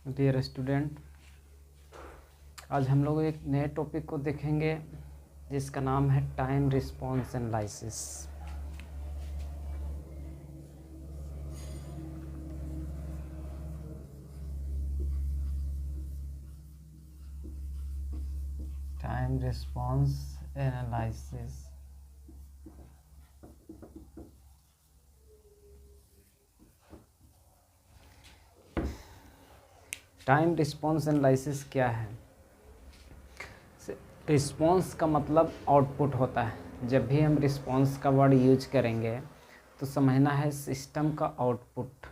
Dear student, आज हम लोग एक नए टॉपिक को देखेंगे जिसका नाम है time response analysis. Time response analysis. Time response analysis क्या है? रिस्पॉन्स का मतलब आउटपुट होता है। जब भी हम रिस्पॉन्स का वर्ड यूज करेंगे तो समझना है सिस्टम का आउटपुट।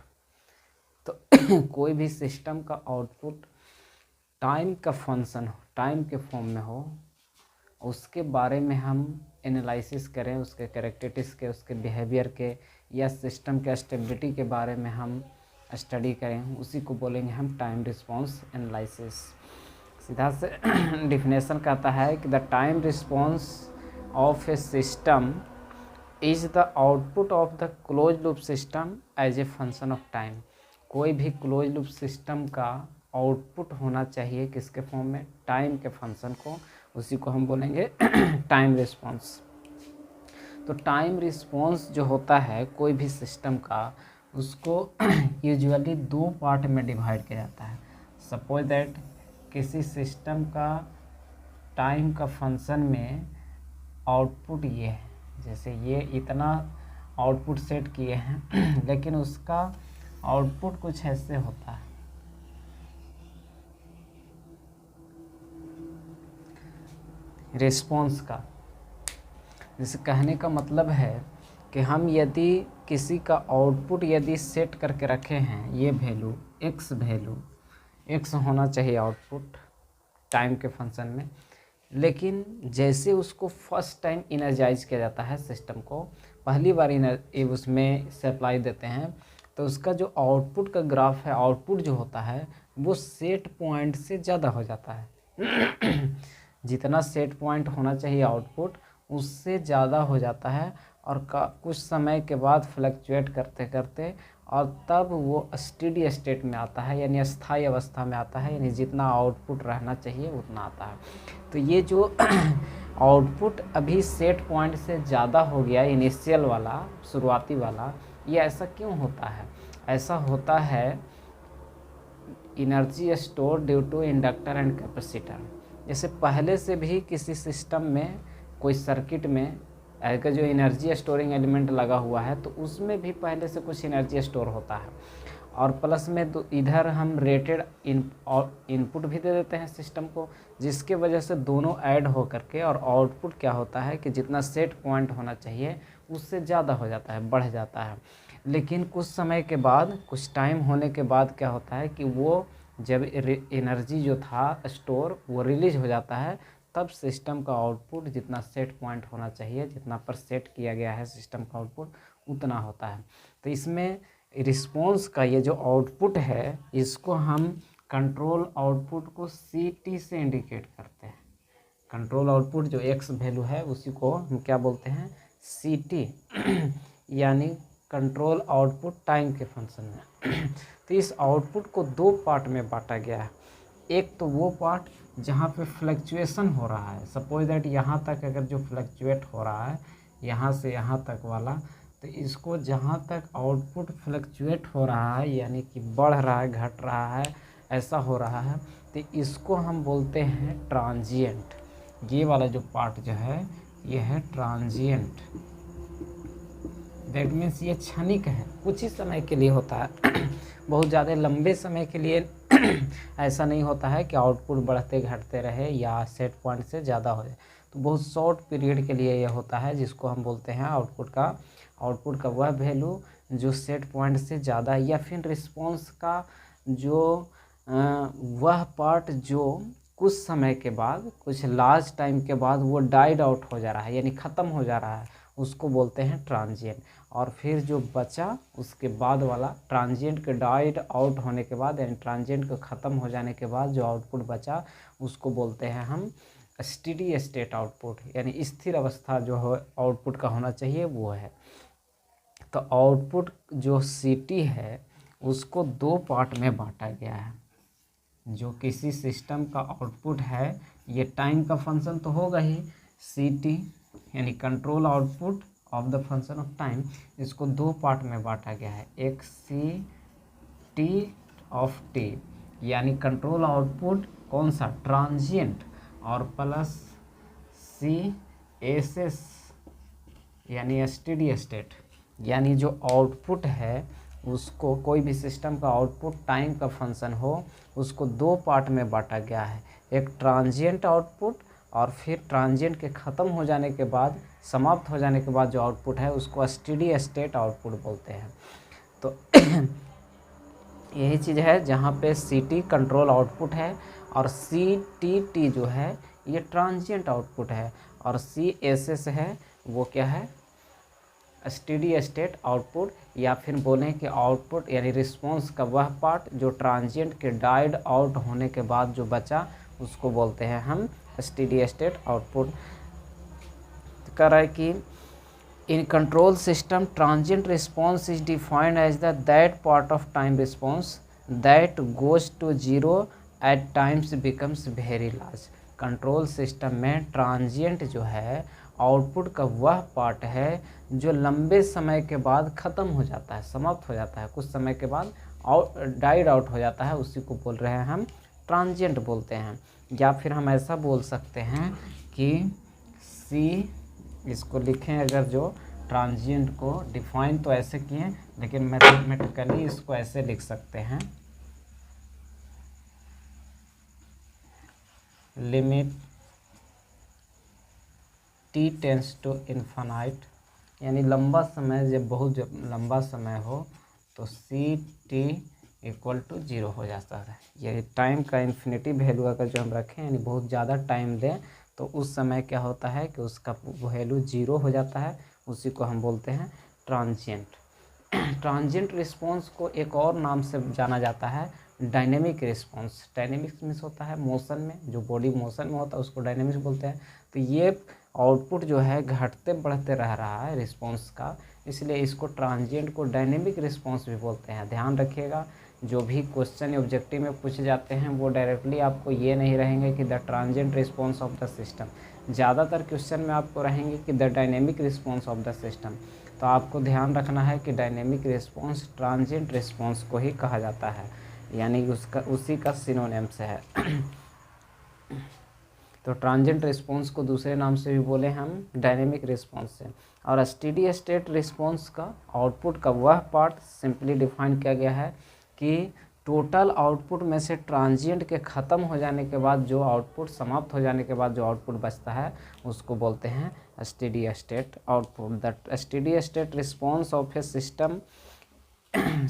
तो कोई भी सिस्टम का आउटपुट टाइम का फंक्शन हो, टाइम के फॉर्म में हो, उसके बारे में हम एनालिसिस करें, उसके कैरेक्टरिस्टिक्स के, उसके बिहेवियर के या सिस्टम के स्टेबिलिटी के बारे में हम स्टडी करें, उसी को बोलेंगे हम टाइम रिस्पॉन्स एनालिसिस। सीधा से डिफिनेशन कहता है कि the time response of a system is the output of the close loop system as a function of time. कोई भी क्लोज लूप सिस्टम का आउटपुट होना चाहिए किसके फॉर्म में? टाइम के फंक्शन को, उसी को हम बोलेंगे टाइम रिस्पॉन्स। तो टाइम रिस्पॉन्स जो होता है कोई भी सिस्टम का, उसको यूजुअली दो पार्ट में डिवाइड किया जाता है। सपोज दैट किसी सिस्टम का टाइम का फंक्शन में आउटपुट ये है, जैसे ये इतना आउटपुट सेट किए हैं लेकिन उसका आउटपुट कुछ ऐसे होता है। रिस्पॉन्स का जैसे कहने का मतलब है कि हम यदि किसी का आउटपुट यदि सेट करके रखे हैं, ये वैल्यू एक्स होना चाहिए आउटपुट टाइम के फंक्शन में, लेकिन जैसे उसको फर्स्ट टाइम इनर्जाइज किया जाता है सिस्टम को, पहली बार उसमें सप्लाई देते हैं, तो उसका जो आउटपुट का ग्राफ है, आउटपुट जो होता है वो सेट पॉइंट से ज़्यादा हो जाता है। जितना सेट पॉइंट होना चाहिए आउटपुट उससे ज़्यादा हो जाता है और कुछ समय के बाद फ्लक्चुएट करते करते और तब वो स्टेडी स्टेट में आता है, यानी अस्थायी अवस्था में आता है, यानी जितना आउटपुट रहना चाहिए उतना आता है। तो ये जो आउटपुट अभी सेट पॉइंट से ज़्यादा हो गया, इनिशियल वाला, शुरुआती वाला, ये ऐसा क्यों होता है? ऐसा होता है energy store due to inductor and capacitor. जैसे पहले से भी किसी सिस्टम में, कोई सर्किट में का जो एनर्जी स्टोरिंग एलिमेंट लगा हुआ है, तो उसमें भी पहले से कुछ एनर्जी स्टोर होता है, और प्लस में तो इधर हम रेटेड इनपुट भी दे देते हैं सिस्टम को, जिसके वजह से दोनों ऐड हो करके और आउटपुट क्या होता है कि जितना सेट पॉइंट होना चाहिए उससे ज़्यादा हो जाता है, बढ़ जाता है। लेकिन कुछ समय के बाद, कुछ टाइम होने के बाद क्या होता है कि वो जब एनर्जी जो था स्टोर वो रिलीज हो जाता है, तब सिस्टम का आउटपुट जितना सेट पॉइंट होना चाहिए, जितना पर सेट किया गया है सिस्टम का आउटपुट, उतना होता है। तो इसमें रिस्पॉन्स का ये जो आउटपुट है, इसको हम कंट्रोल आउटपुट को CT से इंडिकेट करते हैं। कंट्रोल आउटपुट जो एक्स वैल्यू है उसी को हम क्या बोलते हैं? CT, यानी कंट्रोल आउटपुट टाइम के फंक्शन में। तो इस आउटपुट को दो पार्ट में बांटा गया है। एक तो वो पार्ट जहाँ पे फ्लक्चुएशन हो रहा है, सपोज दैट यहाँ तक अगर जो फ्लक्चुएट हो रहा है, यहाँ से यहाँ तक वाला, तो इसको जहाँ तक आउटपुट फ्लक्चुएट हो रहा है, यानी कि बढ़ रहा है, घट रहा है, ऐसा हो रहा है, तो इसको हम बोलते हैं ट्रांजिएंट। ये वाला जो पार्ट जो है ये है ट्रांजिएंट। दैट मीन्स ये क्षणिक है, कुछ ही समय के लिए होता है। बहुत ज़्यादा लंबे समय के लिए ऐसा नहीं होता है कि आउटपुट बढ़ते घटते रहे या सेट पॉइंट से ज़्यादा हो जाए। तो बहुत शॉर्ट पीरियड के लिए ये होता है, जिसको हम बोलते हैं आउटपुट का वह वैल्यू जो सेट पॉइंट से ज़्यादा, या फिर रिस्पॉन्स का जो वह पार्ट जो कुछ समय के बाद, कुछ लार्ज टाइम के बाद वो डाइड आउट हो जा रहा है, यानी ख़त्म हो जा रहा है, उसको बोलते हैं ट्रांजिएंट। और फिर जो बचा उसके बाद वाला, ट्रांजिएंट के डाइड आउट होने के बाद, यानी ट्रांजिएंट को ख़त्म हो जाने के बाद जो आउटपुट बचा उसको बोलते हैं हम स्टेडी स्टेट आउटपुट, यानी स्थिर अवस्था जो है आउटपुट का होना चाहिए वो है। तो आउटपुट जो CT है उसको दो पार्ट में बांटा गया है। जो किसी सिस्टम का आउटपुट है, ये टाइम का फंक्शन तो होगा ही, सी टी यानी control output of the function of time, इसको दो पार्ट में बांटा गया है। एक सी टी ऑफ टी यानी कंट्रोल आउटपुट कौन सा, ट्रांजिएंट, और प्लस सी एस एस यानी स्टेडी स्टेट, यानी जो आउटपुट है उसको, कोई भी सिस्टम का आउटपुट टाइम का फंक्शन हो, उसको दो पार्ट में बांटा गया है। एक ट्रांजिएंट आउटपुट, और फिर ट्रांजिएंट के ख़त्म हो जाने के बाद, समाप्त हो जाने के बाद जो आउटपुट है उसको स्टेडी स्टेट आउटपुट बोलते हैं। तो यही चीज़ है जहाँ पे सी टी कंट्रोल आउटपुट है, और सी टी टी जो है ये ट्रांजिएंट आउटपुट है, और सी एस एस है वो क्या है, स्टेडी स्टेट आउटपुट, या फिर बोलें कि आउटपुट यानी रिस्पॉन्स का वह पार्ट जो ट्रांजिएंट के डाइड आउट होने के बाद जो बचा उसको बोलते हैं हम स्टेडी स्टेट आउटपुट। कह रहा है कि in control system transient response is defined as the that part of time response that goes to zero at times becomes very large. Control system में ट्रांजिएंट जो है आउटपुट का वह पार्ट है जो लंबे समय के बाद ख़त्म हो जाता है, समाप्त हो जाता है, कुछ समय के बाद डाइड आउट हो जाता है, उसी को बोल रहे हैं हम ट्रांजिएंट बोलते हैं। या फिर हम ऐसा बोल सकते हैं कि सी, इसको लिखें अगर, जो ट्रांजिएंट को डिफाइन तो ऐसे किए, लेकिन मैथमेटिकली इसको ऐसे लिख सकते हैं, limit t tends to infinite, यानी लंबा समय, जब लंबा समय हो तो c t equal to zero हो जाता है। ये टाइम का इन्फिनिटी वैल्यू अगर जो हम रखें, यानी बहुत ज़्यादा टाइम दें, तो उस समय क्या होता है कि उसका वैल्यू जीरो हो जाता है, उसी को हम बोलते हैं ट्रांजिएंट। ट्रांजिएंट रिस्पॉन्स को एक और नाम से जाना जाता है डायनेमिक रिस्पॉन्स। डायनेमिक्स मीन्स होता है मोशन में, जो बॉडी मोशन में होता है उसको डायनेमिक्स बोलते हैं। तो ये आउटपुट जो है घटते बढ़ते रह रहा है रिस्पॉन्स का, इसलिए इसको ट्रांजिएंट को डायनेमिक रिस्पॉन्स भी बोलते हैं। ध्यान रखिएगा, जो भी क्वेश्चन ऑब्जेक्टिव में पूछे जाते हैं वो डायरेक्टली आपको ये नहीं रहेंगे कि the transient response of the system. ज़्यादातर क्वेश्चन में आपको रहेंगे कि the dynamic response of the system. तो आपको ध्यान रखना है कि डायनेमिक रिस्पॉन्स ट्रांजिएंट रिस्पॉन्स को ही कहा जाता है, यानी उसका उसी का सिनोनिम्स है। तो ट्रांजिएंट रिस्पॉन्स को दूसरे नाम से भी बोले हम डायनेमिक रिस्पॉन्स से। और स्टेडी स्टेट रिस्पॉन्स का आउटपुट का वह पार्ट सिंपली डिफाइन किया गया है कि टोटल आउटपुट में से ट्रांजिएंट के ख़त्म हो जाने के बाद जो आउटपुट, समाप्त हो जाने के बाद जो आउटपुट बचता है उसको बोलते हैं steady state output. The steady state response of a system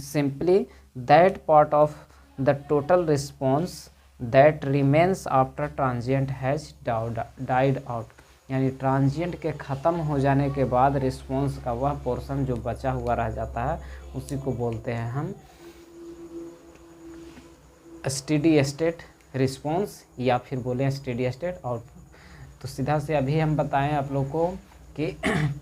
simply that part of the total response that remains after transient has died out, यानी ट्रांजिएंट के ख़त्म हो जाने के बाद रिस्पॉन्स का वह पोर्शन जो बचा हुआ रह जाता है उसी को बोलते हैं हम स्टेडी स्टेट रिस्पॉन्स, या फिर बोलें स्टेडी स्टेट आउटपुट। तो सीधा से अभी हम बताएं आप लोग को कि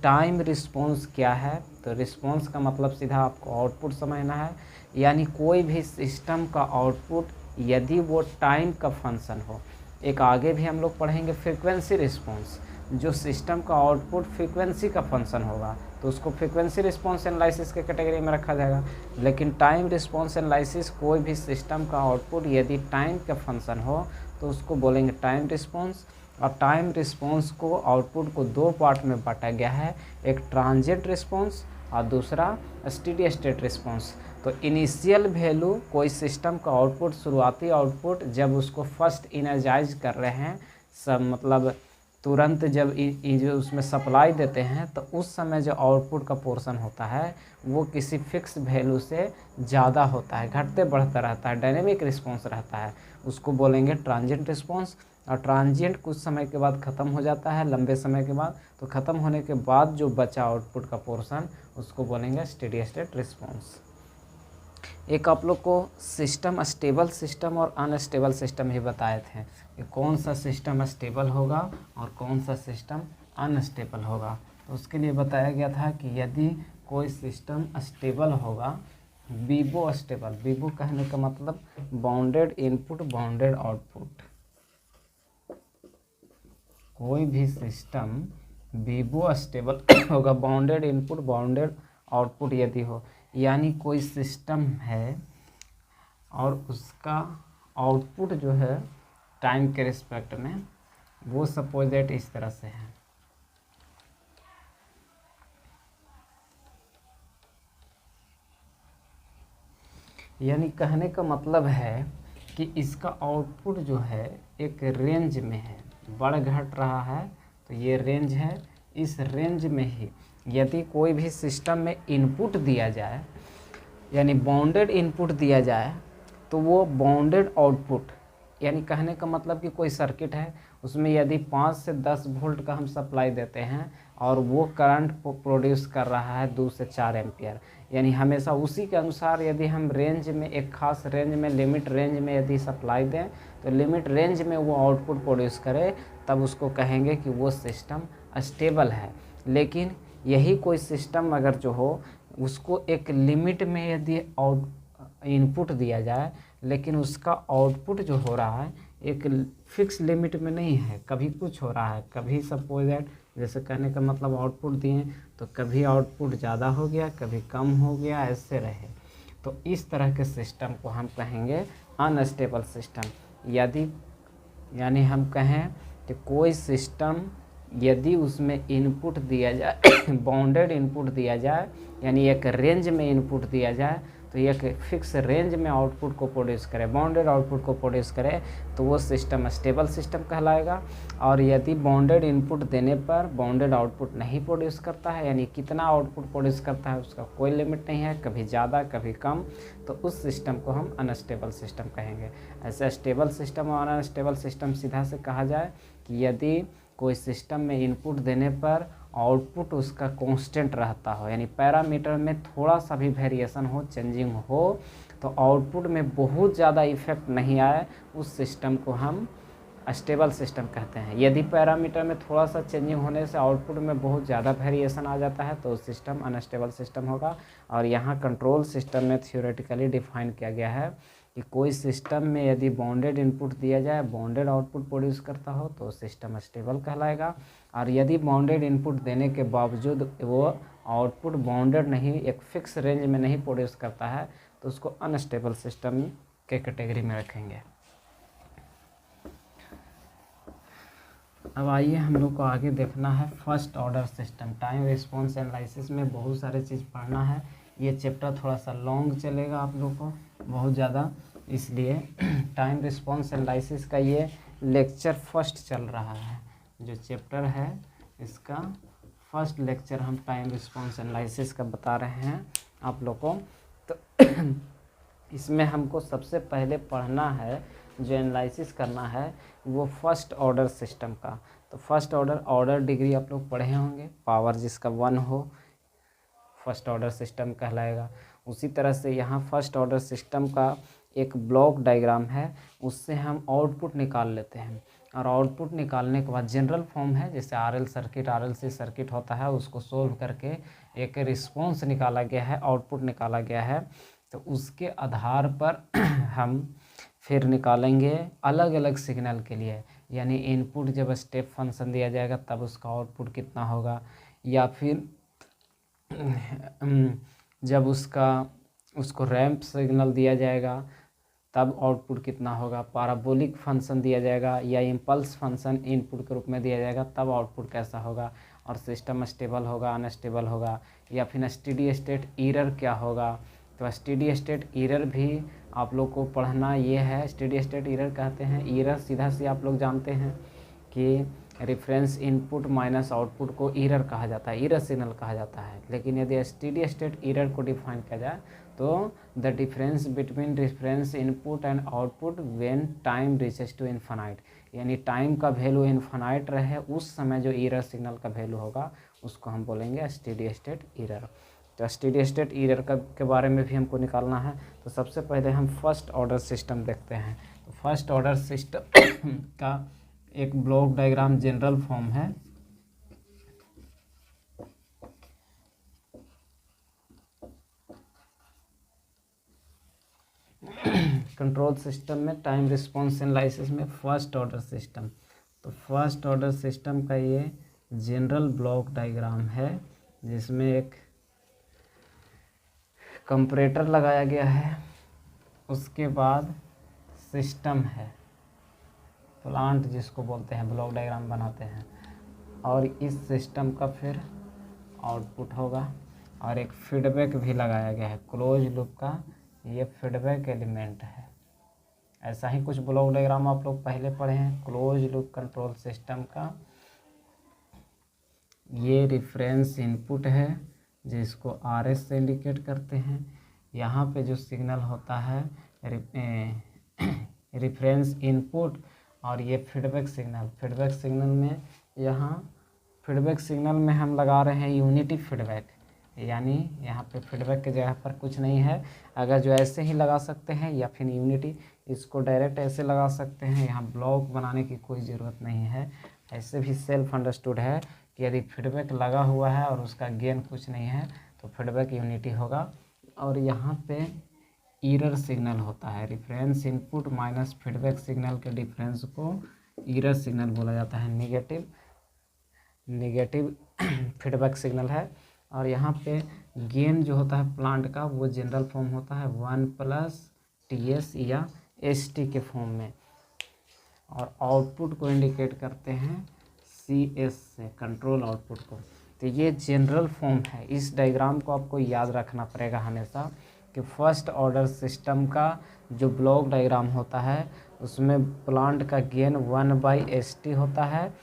टाइम रिस्पॉन्स क्या है। तो रिस्पॉन्स का मतलब सीधा आपको आउटपुट समझना है, यानी कोई भी सिस्टम का आउटपुट यदि वो टाइम का फंक्शन हो। एक आगे भी हम लोग पढ़ेंगे फ्रीक्वेंसी रिस्पॉन्स, जो सिस्टम का आउटपुट फ्रीक्वेंसी का फंक्शन होगा तो उसको फ्रीक्वेंसी रिस्पॉन्स एनालिसिस के कैटेगरी में रखा जाएगा। लेकिन टाइम रिस्पॉन्स एनालिसिस, कोई भी सिस्टम का आउटपुट यदि टाइम का फंक्शन हो तो उसको बोलेंगे टाइम रिस्पॉन्स। और टाइम रिस्पॉन्स को, आउटपुट को दो पार्ट में बांटा गया है, एक ट्रांजिएंट रिस्पॉन्स और दूसरा स्टेडी स्टेट रिस्पॉन्स। तो इनिशियल वैल्यू, कोई सिस्टम का आउटपुट, शुरुआती आउटपुट जब उसको फर्स्ट इनर्जाइज कर रहे हैं, सब मतलब तुरंत जब जो उसमें सप्लाई देते हैं, तो उस समय जो आउटपुट का पोर्शन होता है वो किसी फिक्स वैल्यू से ज़्यादा होता है, घटते बढ़ता रहता है, डायनेमिक रिस्पॉन्स रहता है, उसको बोलेंगे ट्रांजिएंट रिस्पॉन्स। और ट्रांजिएंट कुछ समय के बाद ख़त्म हो जाता है, लंबे समय के बाद। तो ख़त्म होने के बाद जो बचा आउटपुट का पोर्शन उसको बोलेंगे स्टेडी स्टेट रिस्पॉन्स। एक आप लोग को सिस्टम, स्टेबल सिस्टम और अनस्टेबल सिस्टम ही बताए थे कि कौन सा सिस्टम स्टेबल होगा और कौन सा सिस्टम अनस्टेबल होगा। तो उसके लिए बताया गया था कि यदि कोई सिस्टम स्टेबल होगा बीबो स्टेबल, बीबो कहने का मतलब बाउंडेड इनपुट बाउंडेड आउटपुट। कोई भी सिस्टम बीबो स्टेबल होगा बाउंडेड इनपुट बाउंडेड आउटपुट यदि हो, यानी कोई सिस्टम है और उसका आउटपुट जो है टाइम के रिस्पेक्ट में वो सपोज दैट इस तरह से है। यानी कहने का मतलब है कि इसका आउटपुट जो है एक रेंज में है, बढ़ घट रहा है तो ये रेंज है, इस रेंज में ही यदि कोई भी सिस्टम में इनपुट दिया जाए यानी बाउंडेड इनपुट दिया जाए तो वो बाउंडेड आउटपुट, यानी कहने का मतलब कि कोई सर्किट है उसमें यदि 5 से 10 वोल्ट का हम सप्लाई देते हैं और वो करंट प्रोड्यूस कर रहा है 2 से 4 एम्पियर, यानी हमेशा उसी के अनुसार यदि हम रेंज में एक खास रेंज में लिमिट रेंज में यदि सप्लाई दें तो लिमिट रेंज में वो आउटपुट प्रोड्यूस करे, तब उसको कहेंगे कि वो सिस्टम स्टेबल है। लेकिन यही कोई सिस्टम अगर जो हो उसको एक लिमिट में यदि इनपुट दिया जाए लेकिन उसका आउटपुट जो हो रहा है एक फिक्स लिमिट में नहीं है, कभी कुछ हो रहा है, कभी सपोज दैट जैसे कहने का मतलब आउटपुट दिए तो कभी आउटपुट ज़्यादा हो गया कभी कम हो गया, ऐसे रहे, तो इस तरह के सिस्टम को हम कहेंगे अनस्टेबल सिस्टम। यानी हम कहें कि कोई सिस्टम यदि उसमें इनपुट दिया जाए बाउंडेड इनपुट दिया जाए यानी एक रेंज में इनपुट दिया जाए तो एक फिक्स रेंज में आउटपुट को प्रोड्यूस करे, बाउंडेड आउटपुट को प्रोड्यूस करे, तो वो सिस्टम स्टेबल सिस्टम कहलाएगा। और यदि बाउंडेड इनपुट देने पर बाउंडेड आउटपुट नहीं प्रोड्यूस करता है, यानी कितना आउटपुट प्रोड्यूस करता है उसका कोई लिमिट नहीं है, कभी ज़्यादा कभी कम, तो उस सिस्टम को हम अनस्टेबल सिस्टम कहेंगे। ऐसे स्टेबल सिस्टम और अनस्टेबल सिस्टम सीधा से कहा जाए कि यदि कोई सिस्टम में इनपुट देने पर आउटपुट उसका कांस्टेंट रहता हो, यानी पैरामीटर में थोड़ा सा भी वेरिएशन हो, चेंजिंग हो, तो आउटपुट में बहुत ज़्यादा इफेक्ट नहीं आए, उस सिस्टम को हम स्टेबल सिस्टम कहते हैं। यदि पैरामीटर में थोड़ा सा चेंजिंग होने से आउटपुट में बहुत ज़्यादा वेरिएशन आ जाता है तो सिस्टम अनस्टेबल सिस्टम होगा। और यहाँ कंट्रोल सिस्टम में थ्योरेटिकली डिफाइन किया गया है कि कोई सिस्टम में यदि बाउंडेड इनपुट दिया जाए बाउंडेड आउटपुट प्रोड्यूस करता हो तो सिस्टम स्टेबल कहलाएगा, और यदि बाउंडेड इनपुट देने के बावजूद वो आउटपुट बाउंडेड नहीं, एक फिक्स रेंज में नहीं प्रोड्यूस करता है तो उसको अनस्टेबल सिस्टम के कैटेगरी में रखेंगे। अब आइए हम लोग को आगे देखना है first order system. Time response analysis में बहुत सारे चीज़ पढ़ना है, ये चैप्टर थोड़ा सा लॉन्ग चलेगा आप लोग को बहुत ज़्यादा, इसलिए टाइम रिस्पॉन्स एनालिसिस का ये लेक्चर फर्स्ट चल रहा है, जो चैप्टर है इसका फर्स्ट लेक्चर हम टाइम रिस्पॉन्स एनालिसिस का बता रहे हैं आप लोग को। तो इसमें हमको सबसे पहले पढ़ना है, जो एनालिसिस करना है वो फर्स्ट ऑर्डर सिस्टम का। तो फर्स्ट ऑर्डर डिग्री आप लोग पढ़े होंगे, पावर जिसका 1 हो फर्स्ट ऑर्डर सिस्टम कहलाएगा। उसी तरह से यहाँ फर्स्ट ऑर्डर सिस्टम का एक ब्लॉक डायग्राम है, उससे हम आउटपुट निकाल लेते हैं, और आउटपुट निकालने के बाद जनरल फॉर्म है, जैसे RLC सर्किट होता है, उसको सोल्व करके एक रिस्पॉन्स निकाला गया है, आउटपुट निकाला गया है। तो उसके आधार पर हम फिर निकालेंगे अलग अलग सिग्नल के लिए, यानी इनपुट जब स्टेप फंक्शन दिया जाएगा तब उसका आउटपुट कितना होगा, या फिर जब उसको रैंप सिग्नल दिया जाएगा तब आउटपुट कितना होगा, पैराबोलिक फंक्शन दिया जाएगा या इम्पल्स फंक्शन इनपुट के रूप में दिया जाएगा तब आउटपुट कैसा होगा, और सिस्टम स्टेबल होगा अनस्टेबल होगा, या फिर स्टेडी स्टेट एरर क्या होगा। तो स्टेडी स्टेट एरर भी आप लोग को पढ़ना ये है। स्टेडी स्टेट एरर कहते हैं, एरर सीधा से आप लोग जानते हैं कि रेफरेंस इनपुट माइनस आउटपुट को एरर कहा जाता है, एरर सिग्नल कहा जाता है। लेकिन यदि स्टेडी स्टेट एरर को डिफाइन किया जाए तो the difference between reference input and output when time reaches to infinite, यानी टाइम का वैल्यू इन्फिनाइट रहे उस समय जो एरर सिग्नल का वैल्यू होगा उसको हम बोलेंगे स्टेडी स्टेट एरर। तो स्टेडी स्टेट एरर के बारे में भी हमको निकालना है। तो सबसे पहले हम फर्स्ट ऑर्डर सिस्टम देखते हैं। तो फर्स्ट ऑर्डर सिस्टम का एक ब्लॉक डायग्राम जनरल फॉर्म है, कंट्रोल सिस्टम में टाइम रिस्पॉन्स एनालिसिस में फर्स्ट ऑर्डर सिस्टम, तो फर्स्ट ऑर्डर सिस्टम का ये जनरल ब्लॉक डायग्राम है जिसमें एक कंपैरेटर लगाया गया है, उसके बाद सिस्टम है, प्लांट जिसको बोलते हैं, ब्लॉक डायग्राम बनाते हैं, और इस सिस्टम का फिर आउटपुट होगा, और एक फीडबैक भी लगाया गया है, क्लोज लूप का ये फीडबैक एलिमेंट है। ऐसा ही कुछ ब्लॉक डायग्राम आप लोग पहले पढ़े हैं क्लोज लूप कंट्रोल सिस्टम का। ये रेफरेंस इनपुट है जिसको RS से इंडिकेट करते हैं। यहाँ पे जो सिग्नल होता है रेफरेंस इनपुट, और ये फीडबैक सिग्नल, फीडबैक सिग्नल में यहाँ फीडबैक सिग्नल में हम लगा रहे हैं यूनिटी फीडबैक, यानी यहाँ पे फीडबैक की जगह पर कुछ नहीं है। अगर जो ऐसे ही लगा सकते हैं या फिर यूनिटी, इसको डायरेक्ट ऐसे लगा सकते हैं, यहाँ ब्लॉक बनाने की कोई ज़रूरत नहीं है। ऐसे भी सेल्फ अंडरस्टूड है कि यदि फीडबैक लगा हुआ है और उसका गेन कुछ नहीं है तो फीडबैक यूनिटी होगा। और यहाँ पे एरर सिग्नल होता है, reference input minus feedback signal के डिफरेंस को एरर सिग्नल बोला जाता है, नेगेटिव फीडबैक सिग्नल है। और यहाँ पे गेन जो होता है प्लांट का वो जनरल फॉर्म होता है 1+TS या ST के फॉर्म में, और आउटपुट को इंडिकेट करते हैं CS से, कंट्रोल आउटपुट को। तो ये जनरल फॉर्म है। इस डायग्राम को आपको याद रखना पड़ेगा हमेशा कि फर्स्ट ऑर्डर सिस्टम का जो ब्लॉक डायग्राम होता है उसमें प्लांट का गेन 1/ST होता है,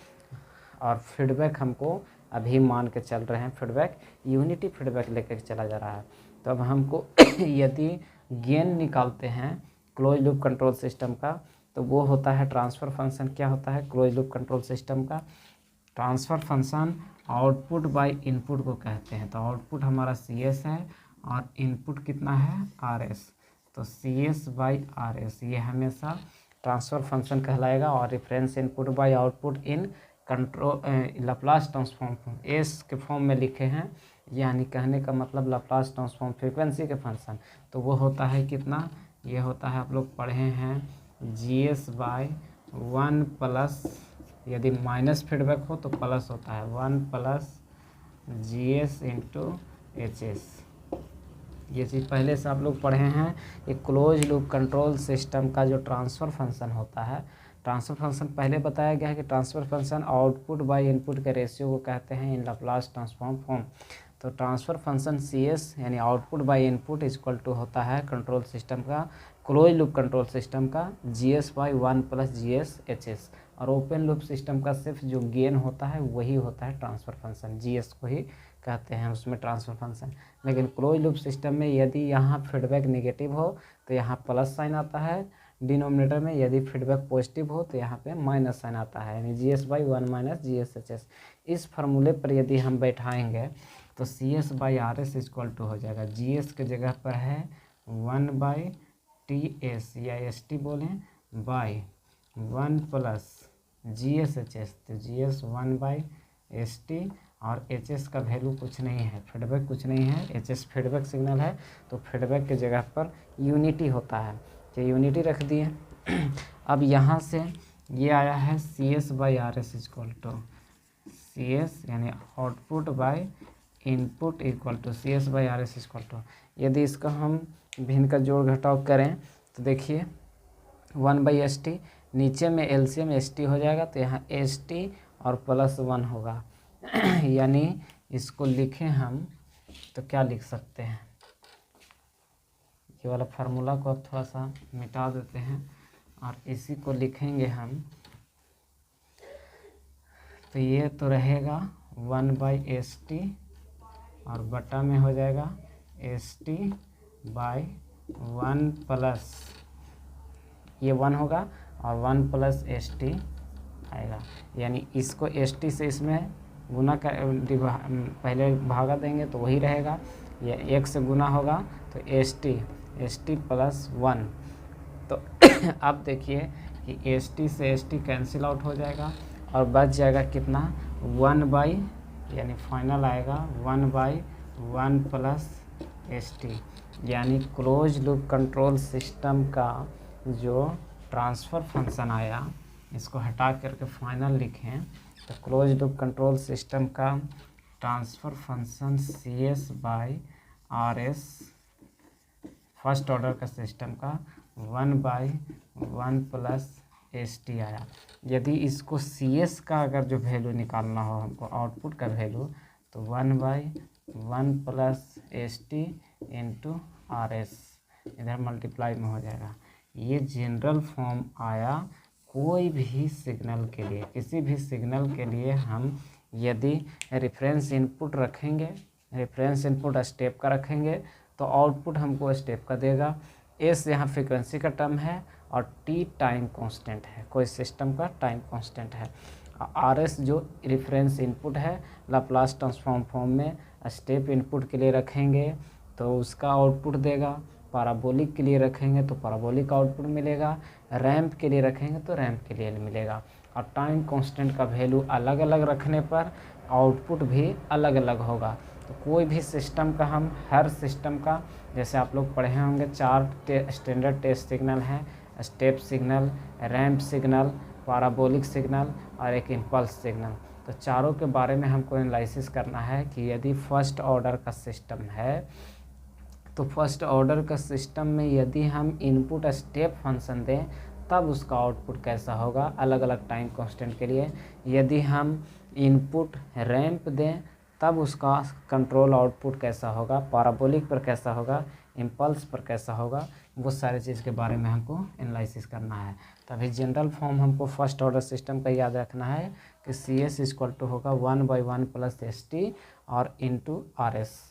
और फीडबैक हमको अभी मान के चल रहे हैं, फीडबैक यूनिटी फीडबैक लेकर चला जा रहा है। तो अब हमको यदि गेन निकालते हैं क्लोज लूप कंट्रोल सिस्टम का, तो वो होता है ट्रांसफ़र फंक्शन। क्या होता है क्लोज लूप कंट्रोल सिस्टम का? Transfer function output by input को कहते हैं। तो आउटपुट हमारा CS है और इनपुट कितना है RS, तो CS/RS ये हमेशा ट्रांसफ़र फंक्शन कहलाएगा। और reference input by output in control Laplace transform s के फॉर्म में लिखे हैं, यानी कहने का मतलब लाप्लास ट्रांसफॉर्म फ्रीक्वेंसी के फंक्शन। तो वो होता है कितना, ये होता है, आप लोग पढ़े हैं GS/1 प्लस, यदि माइनस फीडबैक हो तो प्लस होता है 1+GS × HS। ये चीज़ पहले से आप लोग पढ़े हैं। एक क्लोज लूप कंट्रोल सिस्टम का जो ट्रांसफ़र फंक्शन होता है, ट्रांसफ़र फंक्शन पहले बताया गया है कि transfer function output by input के रेशियो को कहते हैं इन लाप्लास ट्रांसफॉर्म फॉर्म। तो ट्रांसफ़र फंक्शन CS यानी output by input equal to होता है कंट्रोल सिस्टम का, क्लोज लूप कंट्रोल सिस्टम का GS/1 + GS HS। और ओपन लूप सिस्टम का सिर्फ जो गेन होता है वही होता है ट्रांसफ़र फंक्शन, GS को ही कहते हैं उसमें ट्रांसफ़र फंक्शन। लेकिन क्लोज लूप सिस्टम में यदि यहाँ फीडबैक नेगेटिव हो तो यहाँ प्लस साइन आता है डिनोमिनेटर में, यदि फीडबैक पॉजिटिव हो तो यहाँ पे माइनस साइन आता है, यानी GS/1 - GS HS। इस फार्मूले पर यदि हम बैठाएंगे तो CS/RS इक्वल टू हो जाएगा, GS के जगह पर है 1/TS या ST बोलें बाय 1 + GS HS। तो GS 1/ST और HS का वैल्यू कुछ नहीं है, फीडबैक कुछ नहीं है, HS फीडबैक सिग्नल है, तो फीडबैक के जगह पर यूनिटी होता है, तो यूनिटी रख दिए। अब यहाँ से ये आया है CS/RS इक्वल टू CS यानी output by input equal to CS/RS equal to, यदि इसका हम भिन्न का जोड़ घटाव करें तो देखिए 1/ST, नीचे में LCM ST हो जाएगा, तो यहाँ ST और +1 होगा। यानी इसको लिखें हम तो क्या लिख सकते हैं, ये वाला फार्मूला को अब थोड़ा सा मिटा देते हैं और इसी को लिखेंगे हम, तो ये तो रहेगा 1/ST और बटा में हो जाएगा ST/1 प्लस ये 1 होगा और 1 + ST आएगा, यानी इसको ST से इसमें गुना कर पहले भागा देंगे तो वही रहेगा, ये 1 से गुना होगा तो ST +1। तो अब देखिए कि ST से ST कैंसिल आउट हो जाएगा और बच जाएगा कितना 1/ यानी फाइनल आएगा 1/1 + ST, यानी क्लोज लूप कंट्रोल सिस्टम का जो ट्रांसफ़र फंक्शन आया इसको हटा करके फाइनल लिखें तो क्लोज लूप कंट्रोल सिस्टम का transfer function CS by RS first order का सिस्टम का 1/1 प्लस ST आया। यदि इसको CS का अगर जो वैल्यू निकालना हो हमको आउटपुट का वैल्यू तो 1/1 प्लस ST इंटू RS इधर मल्टीप्लाई में हो जाएगा। ये जनरल फॉर्म आया कोई भी सिग्नल के लिए, किसी भी सिग्नल के लिए हम यदि रेफरेंस इनपुट रखेंगे, रेफरेंस इनपुट स्टेप का रखेंगे तो आउटपुट हमको स्टेप का देगा। S यहाँ फ्रीक्वेंसी का टर्म है और T टाइम कांस्टेंट है, कोई सिस्टम का टाइम कांस्टेंट है। RS जो रेफरेंस इनपुट है लाप्लास ट्रांसफॉर्म फॉर्म में स्टेप इनपुट के लिए रखेंगे तो उसका आउटपुट देगा। पैराबोलिक के लिए रखेंगे तो पैराबोलिक आउटपुट मिलेगा, रैंप के लिए रखेंगे तो रैंप के लिए मिलेगा। और टाइम कांस्टेंट का वैल्यू अलग अलग रखने पर आउटपुट भी अलग अलग होगा। तो कोई भी सिस्टम का हम हर सिस्टम का जैसे आप लोग पढ़े होंगे 4 स्टैंडर्ड टेस्ट सिग्नल हैं, step signal, ramp signal, parabolic signal और एक इम्पल्स सिग्नल। तो चारों के बारे में हमको एनालिसिस करना है कि यदि फर्स्ट ऑर्डर का सिस्टम है तो फर्स्ट ऑर्डर का सिस्टम में यदि हम इनपुट स्टेप फंक्शन दें तब उसका आउटपुट कैसा होगा अलग अलग टाइम कांस्टेंट के लिए। यदि हम इनपुट रैंप दें तब उसका कंट्रोल आउटपुट कैसा होगा, पैराबोलिक पर कैसा होगा, इम्पल्स पर कैसा होगा, वो सारे चीज़ के बारे में हमको एनालिसिस करना है। तभी जनरल फॉर्म हमको फर्स्ट ऑर्डर सिस्टम का याद रखना है कि CS इक्वल टू होगा 1/1 प्लस ST और इंटू RS।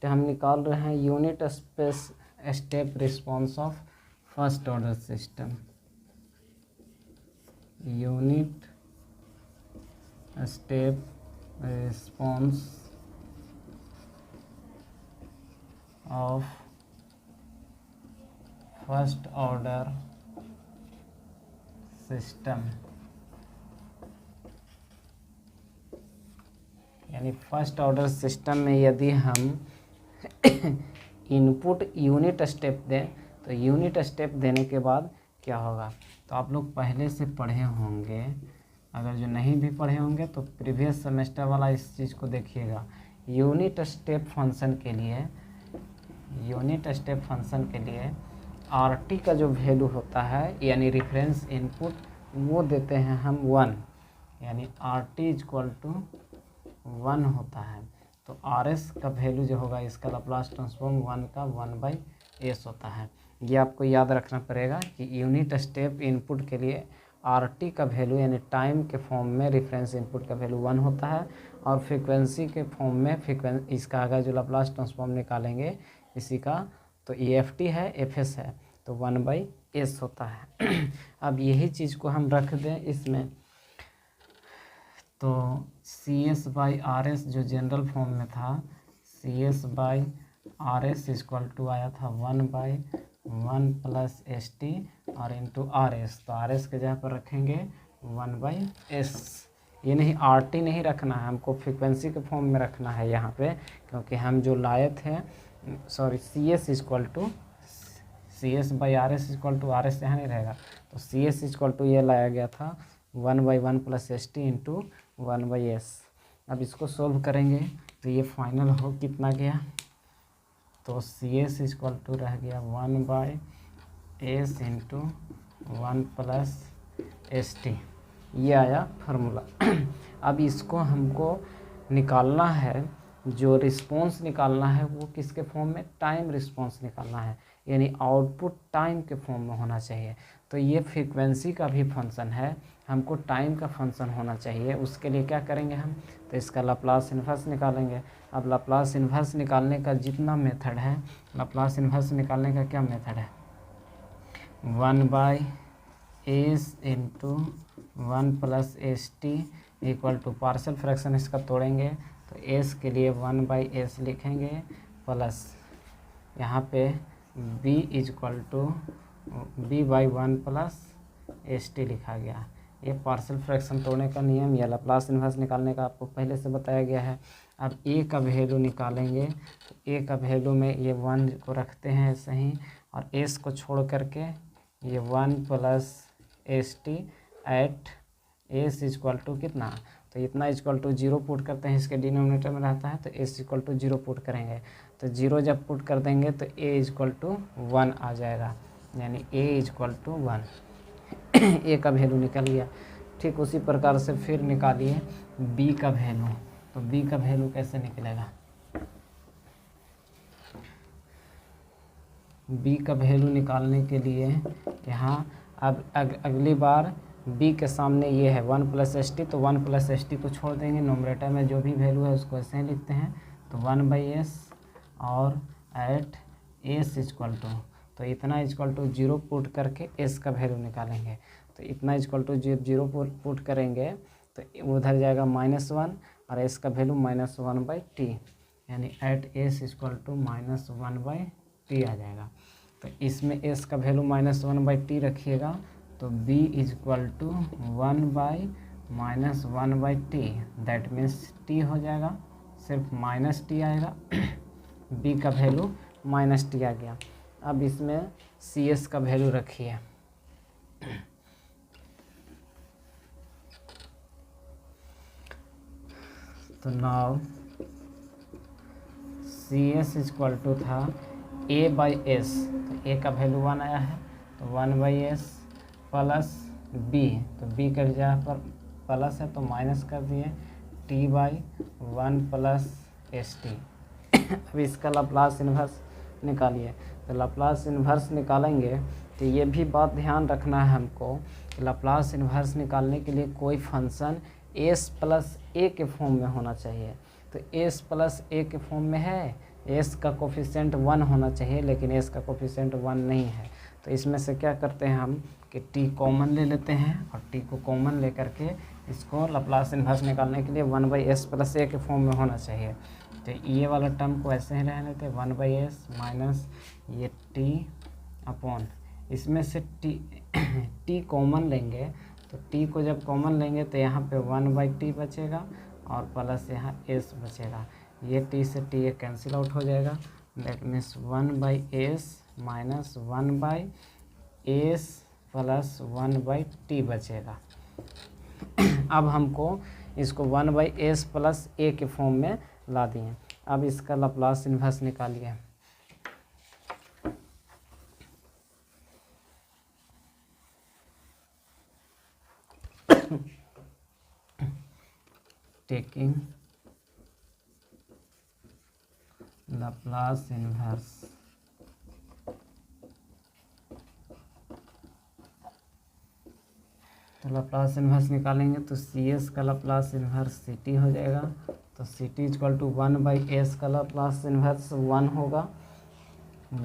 तो हम निकाल रहे हैं unit step response of first order system. Unit step response of first order system, यानी फर्स्ट ऑर्डर सिस्टम में यदि हम इनपुट यूनिट स्टेप दें तो यूनिट स्टेप देने के बाद क्या होगा तो आप लोग पहले से पढ़े होंगे। अगर जो नहीं भी पढ़े होंगे तो प्रीवियस सेमेस्टर वाला इस चीज़ को देखिएगा। यूनिट स्टेप फंक्शन के लिए, यूनिट स्टेप फंक्शन के लिए RT का जो वैल्यू होता है यानी रेफरेंस इनपुट वो देते हैं हम 1, यानी RT इक्वल टू 1 होता है। तो RS का वैल्यू जो होगा इसका लाप्लास ट्रांसफॉर्म 1 का 1/S होता है। ये आपको याद रखना पड़ेगा कि यूनिट स्टेप इनपुट के लिए RT का वैल्यू यानी टाइम के फॉर्म में रेफरेंस इनपुट का वैल्यू 1 होता है और फ्रीक्वेंसी के फॉर्म में इसका अगर जो लाप्लास ट्रांसफॉर्म निकालेंगे इसी का तो EFT है, FS है तो 1/S होता है। अब यही चीज़ को हम रख दें इसमें तो CS बाई RS जो जनरल फॉर्म में था CS by RS equal to आया था 1/1 प्लस ST और इंटू RS। तो RS के जगह पर रखेंगे 1/S। ये नहीं RT नहीं रखना है, हमको फ्रीक्वेंसी के फॉर्म में रखना है यहाँ पे, क्योंकि हम जो लाए थे CS equal to CS by RS equal to RS यहाँ नहीं रहेगा तो CS इक्वल टू ये लाया गया था 1/1 प्लस ST इंटू 1/S। अब इसको सोल्व करेंगे तो ये फाइनल हो कितना गया तो CS इक्वल टू रह गया 1/S इंटू 1 प्लस ST। ये आया फार्मूला। अब इसको हमको निकालना है, जो रिस्पॉन्स निकालना है वो किसके फॉर्म में, टाइम रिस्पॉन्स निकालना है, यानी आउटपुट टाइम के फॉर्म में होना चाहिए। तो ये फ्रीक्वेंसी का भी फंक्शन है, हमको टाइम का फंक्शन होना चाहिए। उसके लिए क्या करेंगे हम तो इसका लाप्लास इन्वर्स निकालेंगे। अब लाप्लास इन्वर्स निकालने का जितना मेथड है, लाप्लास इन्वर्स निकालने का क्या मेथड है 1/S into 1 plus ST equal to partial fraction इसका तोड़ेंगे तो एस के लिए 1/s लिखेंगे प्लस यहाँ पे b is equal to b/1 plus st लिखा गया। ये पार्शियल फ्रैक्शन तोड़ने का नियम या लाप्लास इन्वर्स निकालने का आपको पहले से बताया गया है। अब a का वैल्यू निकालेंगे तो a का वैल्यू में ये 1 को रखते हैं ऐसे ही, और s को छोड़ करके ये 1 plus st at s is equal to कितना, तो इतना इजक्वल टू 0 पुट करते हैं, इसके डिनोमिनेटर में रहता है तो s इक्वल टू 0 पुट करेंगे, तो 0 जब पुट कर देंगे तो a इजक्वल टू 1 आ जाएगा, यानी a इजक्वल टू 1 a का वैल्यू निकल गया। ठीक उसी प्रकार से फिर निकालिए b का वैल्यू, तो b का वैल्यू कैसे निकलेगा, b का वैल्यू निकालने के लिए यहाँ अब अगली बार b के सामने ये है 1 प्लस एस टी, तो 1 प्लस एस टी को छोड़ देंगे, नोमरेटर में जो भी वैल्यू है उसको ऐसे ही लिखते हैं, तो 1/s और एट s इजक्वल टू, तो इतना इजक्वल टू 0 पुट करके s का वैल्यू निकालेंगे, तो इतना इजक्वल टू 0 पुट करेंगे तो उधर जाएगा -1 और s का वैल्यू -1/t, यानी at s is equal to -1/t आ जाएगा। तो इसमें s का वैल्यू -1/t रखिएगा तो b is equal to 1/-1/t, that means t हो जाएगा, सिर्फ -t आएगा b का वैल्यू -t आ गया। अब इसमें cs का वैल्यू रखिए, तो नाउ cs इजक्वल टू था a/s, तो a का वैल्यू 1 आया है तो 1/s प्लस b, तो b का जगह पर प्लस है तो माइनस कर दिए t/1 प्लस st। अब इसका लाप्लास इन्वर्स निकालिए, तो लाप्लास इन्वर्स निकालेंगे तो ये भी बात ध्यान रखना है हमको, लाप्लास इन्वर्स निकालने के लिए कोई फंक्शन s प्लस a के फॉर्म में होना चाहिए, तो s प्लस a के फॉर्म में है, s का कोफिशिएंट 1 होना चाहिए, लेकिन s का कोफिशिएंट 1 नहीं है, तो इसमें से क्या करते हैं हम कि t कॉमन ले लेते हैं और t को कॉमन ले करके इसको लाप्लास इन्वर्स निकालने के लिए 1/s प्लस a के फॉर्म में होना चाहिए, तो ये वाला टर्म को ऐसे ही रहने देते 1/s माइनस ये t अपॉन, इसमें से t कॉमन लेंगे, तो t को जब कॉमन लेंगे तो यहाँ पे 1/t बचेगा और प्लस यहाँ s बचेगा, ये t से t कैंसिल आउट हो जाएगा, that means 1/s minus 1/s plus 1/t बचेगा। अब हमको इसको 1/s प्लस a के फॉर्म में ला दिए। अब इसका लाप्लास इन्वर्स निकालिए, टेकिंग लाप्लास इन्वर्स, तो लाप्लास इन्वर्स निकालेंगे तो cs का लाप्लास इन्वर्स ct हो जाएगा, तो ct इक्वल टू 1/s का लाप्लास इन्वर्स 1 होगा,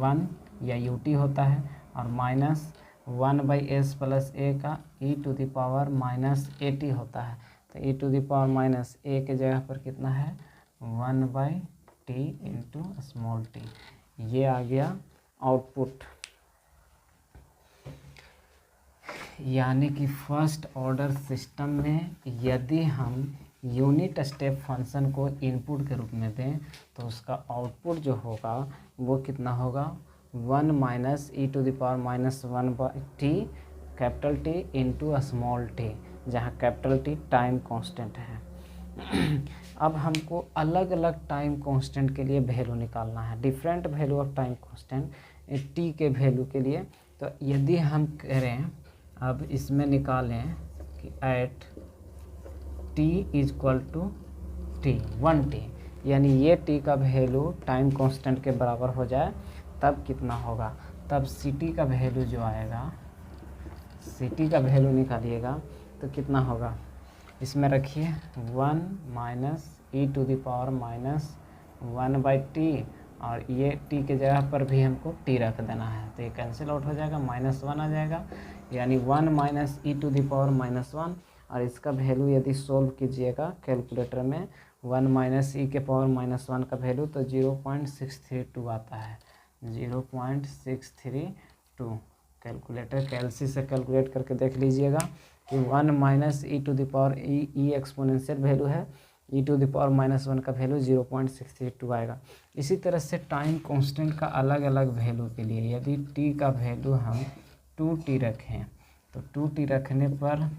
1 या ut होता है, और माइनस 1/s प्लस a का e to the power -at होता है, तो e to the power minus a के जगह पर कितना है 1/t इंटू स्मॉल t, ये आ गया आउटपुट। यानी कि फर्स्ट ऑर्डर सिस्टम में यदि हम यूनिट स्टेप फंक्शन को इनपुट के रूप में दें तो उसका आउटपुट जो होगा वो कितना होगा 1 minus e to the power -1/t capital T into small t, जहाँ कैपिटल T टाइम कांस्टेंट है। अब हमको अलग अलग टाइम कांस्टेंट के लिए वैल्यू निकालना है, different value of time constant t के वैल्यू के लिए, तो यदि हम करें अब इसमें निकालें कि at t is equal to t 1t, यानी ये t का वैल्यू टाइम कांस्टेंट के बराबर हो जाए तब कितना होगा, तब ct का वैल्यू जो आएगा, ct का वैल्यू निकालिएगा तो कितना होगा, इसमें रखिए 1 minus e to the power -1/t, और ये t के जगह पर भी हमको t रख देना है, तो ये कैंसिल आउट हो जाएगा, -1 आ जाएगा, यानी 1 minus e to the power -1, और इसका वैल्यू यदि सोल्व कीजिएगा कैलकुलेटर में 1 माइनस ई के पावर -1 का वैल्यू, तो 0.632 आता है, 0.632। कैलकुलेटर कैलसी से कैलकुलेट करके देख लीजिएगा कि 1 minus e to the power e exponential value है, ई टू द पावर -1 का वैल्यू 0.632 आएगा। इसी तरह से टाइम कांस्टेंट का अलग अलग वैल्यू के लिए यदि टी का वैल्यू हम 2t रखें तो 2t रखने पर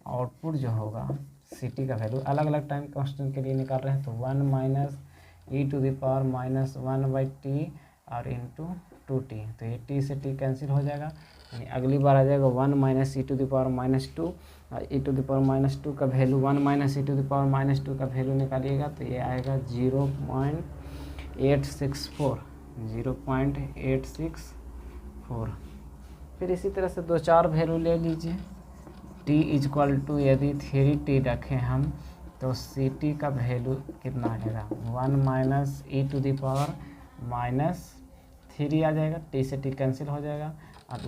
आउटपुट जो होगा सी टी का वैल्यू अलग अलग टाइम कांस्टेंट के लिए निकाल रहे हैं, तो 1 minus e to the power -1/t और इंटू 2t, तो ये t से t कैंसिल हो जाएगा, यानी अगली बार आ जाएगा 1 minus e to the power -2 और ई टू द पावर -2 का value 1 minus e to the power -2 का वैल्यू निकालिएगा तो ये आएगा 0.864, 0.864। फिर इसी तरह से 2-4 वैल्यू ले लीजिए। t इक्वल टू यदि 3t रखें हम तो सी टी का वैल्यू कितना आएगा, 1 minus e to the power -3 आ जाएगा, t से t कैंसिल हो जाएगा, और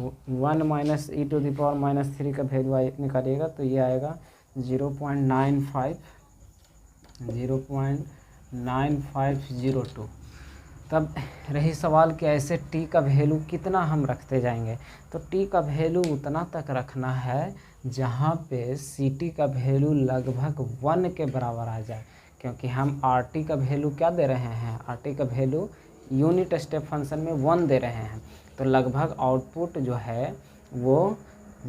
1 minus e to the power -3 का वैल्यू निकालिएगा तो ये आएगा 0.9502। तब रही सवाल कि ऐसे t का वैल्यू कितना हम रखते जाएंगे, तो t का वैल्यू उतना तक रखना है जहाँ पे सी टी का वैल्यू लगभग 1 के बराबर आ जाए, क्योंकि हम आर टी का वैल्यू क्या दे रहे हैं, आर टी का वैल्यू यूनिट स्टेप फंक्शन में 1 दे रहे हैं, तो लगभग आउटपुट जो है वो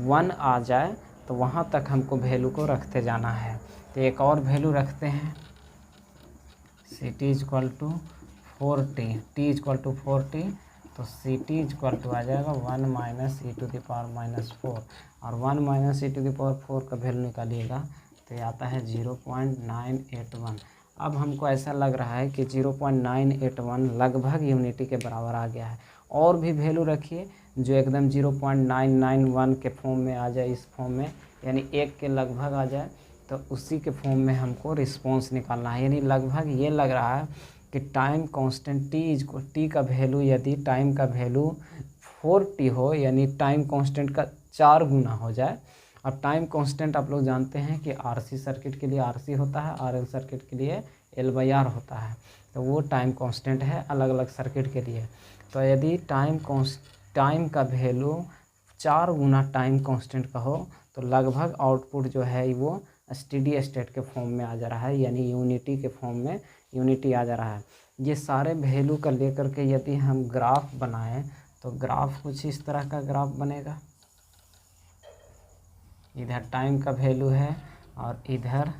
1 आ जाए, तो वहाँ तक हमको वैल्यू को रखते जाना है। तो एक और वैल्यू रखते हैं, c t equal to 4t, t equal to 4t, तो सी टी इक्वल टू आ जाएगा 1 minus e to the power -4, और 1 minus e to the power 4 का वैल्यू निकालिएगा तो ये आता है 0.981। अब हमको ऐसा लग रहा है कि 0.981 लगभग यूनिटी के बराबर आ गया है, और भी वैल्यू रखिए जो एकदम 0.991 के फॉर्म में आ जाए, इस फॉर्म में यानी 1 के लगभग आ जाए, तो उसी के फॉर्म में हमको रिस्पॉन्स निकालना है। यानी लगभग ये लग रहा है कि टाइम कांस्टेंट टी का वैल्यू यदि टाइम का वैल्यू 4t हो, यानी टाइम कांस्टेंट का 4 गुना हो जाए। अब टाइम कांस्टेंट आप लोग जानते हैं कि आरसी सर्किट के लिए आरसी होता है, आरएल सर्किट के लिए L/R होता है, तो वो टाइम कांस्टेंट है अलग अलग सर्किट के लिए। तो यदि टाइम का वैल्यू 4 गुना टाइम कांस्टेंट का हो तो लगभग आउटपुट जो है वो स्टेडी स्टेट के फॉर्म में आ जा रहा है, यानी यूनिटी के फॉर्म में यूनिटी आ जा रहा है। ये सारे वैल्यू का लेकर के यदि हम ग्राफ बनाएं तो ग्राफ कुछ इस तरह का ग्राफ बनेगा, इधर टाइम का वैल्यू है और इधर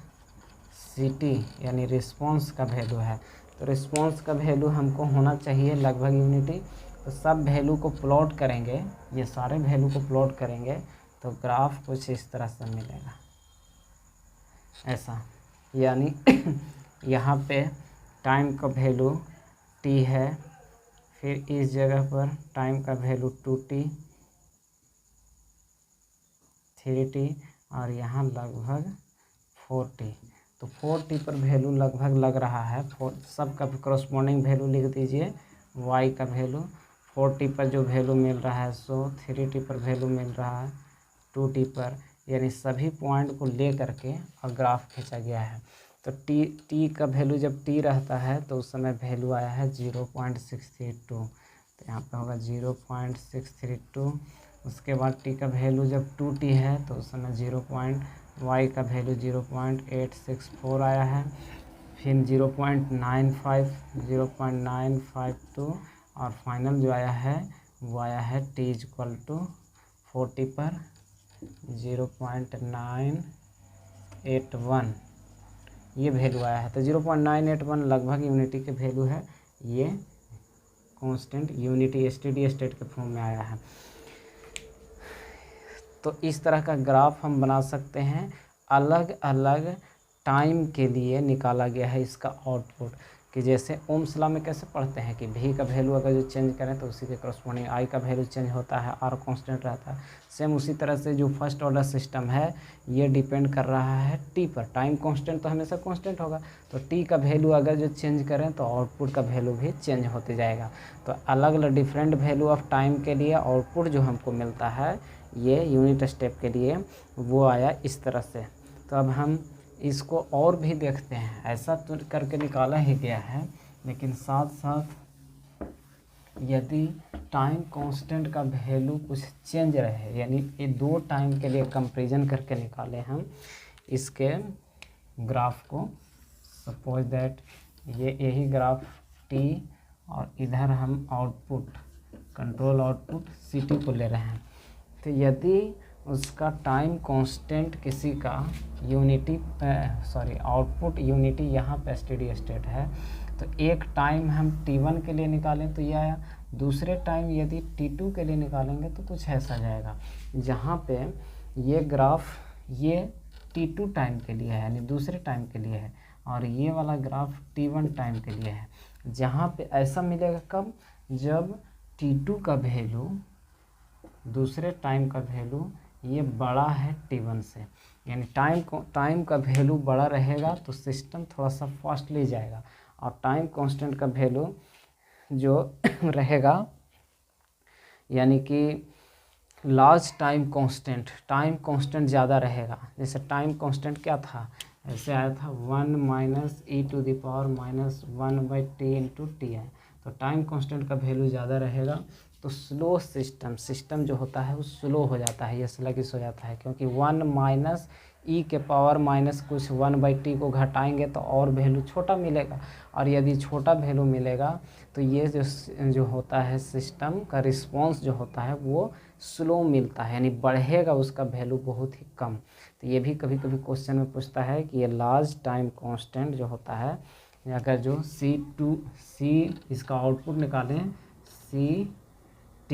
सी टी यानी रिस्पॉन्स का वैल्यू है। तो रिस्पॉन्स का वैल्यू हमको होना चाहिए लगभग यूनिटी, तो सब वैल्यू को प्लॉट करेंगे, ये सारे वैल्यू को प्लॉट करेंगे तो ग्राफ कुछ इस तरह से मिलेगा ऐसा, यानी यहाँ पे टाइम का वैल्यू t है, फिर इस जगह पर टाइम का वैल्यू 2t 3t और यहाँ लगभग 4t, तो 4t पर वैल्यू लगभग लग रहा है, सब का करस्पॉन्डिंग वैल्यू लिख दीजिए। y का वैल्यू 4t पर जो वैल्यू मिल रहा है सो 3t पर वैल्यू मिल रहा है 2t पर, यानी सभी पॉइंट को ले करके और ग्राफ खींचा गया है। तो t का वैल्यू जब t रहता है तो उस समय वैल्यू आया है 0.632, तो यहाँ पे होगा 0.632। उसके बाद t का वैल्यू जब 2t है तो उस समय y का वैल्यू 0.864 आया है, फिर 0.952 और फाइनल जो आया है वो आया है t इक्वल टू 40 पर 0.981 ये वैल्यू आया है। तो 0.981 लगभग यूनिटी के वैल्यू है, ये कांस्टेंट यूनिटी स्टेडी स्टेट के फॉर्म में आया है। तो इस तरह का ग्राफ हम बना सकते हैं, अलग अलग टाइम के लिए निकाला गया है इसका आउटपुट, कि जैसे ओम्स लॉ में कैसे पढ़ते हैं कि v का वैल्यू अगर जो चेंज करें तो उसी के करस्पॉन्डिंग i का वैल्यू चेंज होता है, r कांस्टेंट रहता है। सेम उसी तरह से जो फर्स्ट ऑर्डर सिस्टम है ये डिपेंड कर रहा है t पर, टाइम कांस्टेंट तो हमेशा कांस्टेंट होगा, तो t का वैल्यू अगर जो चेंज करें तो आउटपुट का वैल्यू भी चेंज होते जाएगा। तो अलग अलग डिफरेंट वैल्यू ऑफ टाइम के लिए आउटपुट जो हमको मिलता है ये यूनिट स्टेप के लिए वो आया इस तरह से। तो अब हम इसको और भी देखते हैं, ऐसा तो करके निकाला ही गया है, लेकिन साथ साथ यदि टाइम कांस्टेंट का वैल्यू कुछ चेंज रहे, यानी ये दो टाइम के लिए कंपैरिजन करके निकाले हम इसके ग्राफ को। सपोज दैट ये यही ग्राफ टी और इधर हम output control output c t को ले रहे हैं। तो यदि उसका टाइम कांस्टेंट किसी का यूनिटी आउटपुट यूनिटी यहाँ पे स्टेडी स्टेट है, तो एक टाइम हम t1 के लिए निकालें तो यह आया, दूसरे टाइम यदि t2 के लिए निकालेंगे तो कुछ ऐसा जाएगा, जहाँ पे ये ग्राफ ये t2 टाइम के लिए है यानी दूसरे टाइम के लिए है, और ये वाला ग्राफ t1 टाइम के लिए है। जहाँ पे ऐसा मिलेगा कब, जब t2 का वैल्यू दूसरे टाइम का वैल्यू ये बड़ा है t1 से, यानी टाइम का वैल्यू बड़ा रहेगा तो सिस्टम थोड़ा सा फास्टली जाएगा, और टाइम कांस्टेंट का वैल्यू जो रहेगा यानी कि लार्ज टाइम कांस्टेंट ज़्यादा रहेगा। जैसे टाइम कांस्टेंट क्या था, ऐसे आया था 1 minus e to the power minus 1/t into t है, तो टाइम कांस्टेंट का वैल्यू ज़्यादा रहेगा तो स्लो सिस्टम जो होता है वो स्लो हो जाता है, ये स्लगिश हो जाता है, क्योंकि 1 माइनस ई के पावर माइनस कुछ 1/t को घटाएंगे तो और वैल्यू छोटा मिलेगा, और यदि छोटा वैल्यू मिलेगा तो ये जो होता है सिस्टम का रिस्पॉन्स जो होता है वो स्लो मिलता है, यानी बढ़ेगा उसका वैल्यू बहुत ही कम। तो ये भी कभी कभी क्वेश्चन में पूछता है कि ये लार्ज टाइम कांस्टेंट जो होता है, अगर जो सी इसका आउटपुट निकालें ct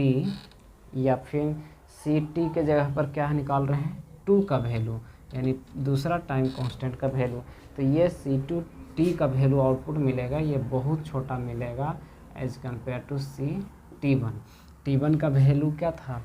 या फिर ct के जगह पर क्या निकाल रहे हैं 2 का वैल्यू, यानी दूसरा टाइम कांस्टेंट का वैल्यू, तो ये c2t का वैल्यू आउटपुट मिलेगा, ये बहुत छोटा मिलेगा एज कम्पेयर टू t1 का वैल्यू क्या था,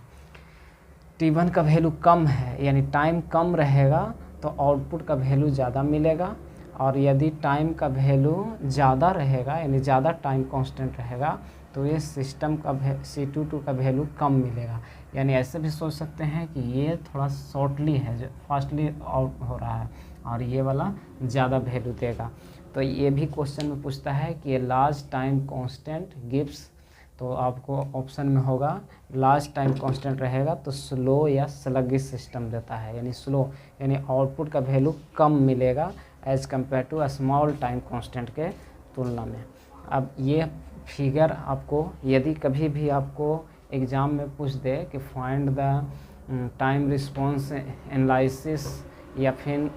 t1 का वैल्यू कम है, यानी टाइम कम रहेगा तो आउटपुट का वैल्यू ज़्यादा मिलेगा, और यदि टाइम का वैल्यू ज़्यादा रहेगा यानी ज़्यादा टाइम कांस्टेंट रहेगा तो ये सिस्टम का C22 का वैल्यू कम मिलेगा। यानी ऐसे भी सोच सकते हैं कि ये थोड़ा शॉर्टली है, जो फास्टली आउट हो रहा है, और ये वाला ज़्यादा वैल्यू देगा। तो ये भी क्वेश्चन में पूछता है कि ये लार्ज टाइम कांस्टेंट गिव्स, तो आपको ऑप्शन में होगा लार्ज टाइम कांस्टेंट रहेगा तो स्लो या स्लगिश सिस्टम देता है, यानी स्लो यानी आउटपुट का वैल्यू कम मिलेगा as compare to small time constant के तुलना में। अब ये फिगर आपको यदि कभी भी आपको एग्ज़ाम में पूछ दे कि find the time response analysis या फिर